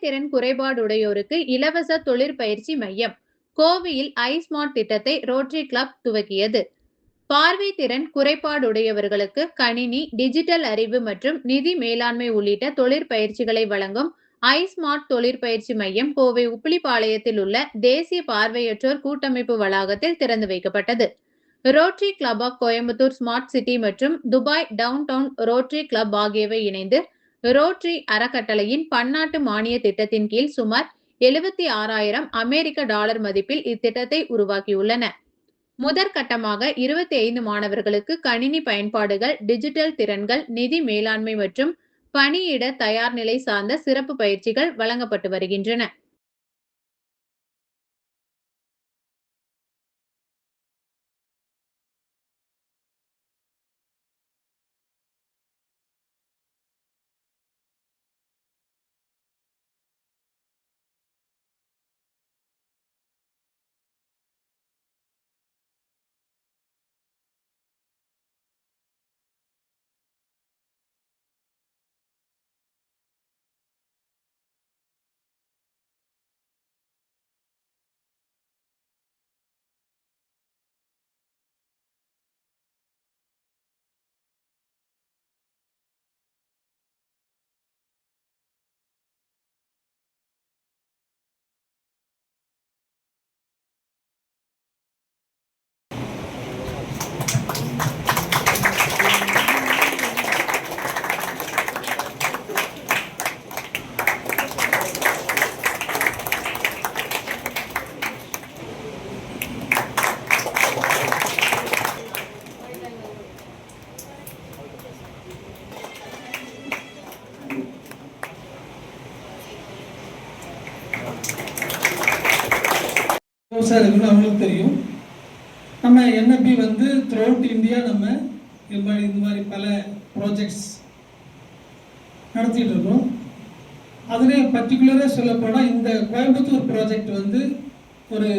திறன் குறைபாடுடையோருக்கு இலவச தொழிற்பயிற்சி மையம். கோவையில் ஐஸ்மார்ட் திட்டத்தை ரோட்டரி கிளப் துவக்கியது. பார்வை திறன் குறைபாடுடையவர்களுக்கு கணினி, டிஜிட்டல் அறிவு மற்றும் நிதி மேலாண்மை உள்ளிட்ட தொழிற்பயிற்சிகளை வழங்கும் ஐஸ்மார்ட் தொழிற்பயிற்சி மையம் கோவை உப்பிலிப்பாளையத்தில் உள்ள தேசிய பார்வையற்றோர் கூட்டமைப்பு வளாகத்தில் திறந்து வைக்கப்பட்டது. Rotary Club of Coimbatore smart city மற்றும் Dubai downtown Rotary Club ஆகியவை இணைந்து ரோட்டரி அறக்கட்டளையின் பன்னாட்டு மானிய திட்டத்தின் கீழ் சுமார் 76,000 அமெரிக்க டாலர் மதிப்பில் இத்திட்டத்தை உருவாக்கியுள்ளன. முதற்கட்டமாக 25 மாணவர்களுக்கு கணினி பயன்பாடுகள், டிஜிட்டல் திறன்கள், நிதி மேலாண்மை மற்றும் பணியிட தயார்நிலை சார்ந்த சிறப்பு பயிற்சிகள் வழங்கப்பட்டு வருகின்றன. சார் அவங்களுக்கு தெரியும். நம்ம என்எப்பி வந்து த்ரூ அவுட் இந்தியா நம்ம இந்த மாதிரி பல ப்ராஜெக்ட்ஸ் நடத்திட்டு இருக்கோம். அதிலே பர்டிகுலராக சொல்லப்போனால் இந்த கோயம்புத்தூர் ப்ராஜெக்ட் வந்து ஒரு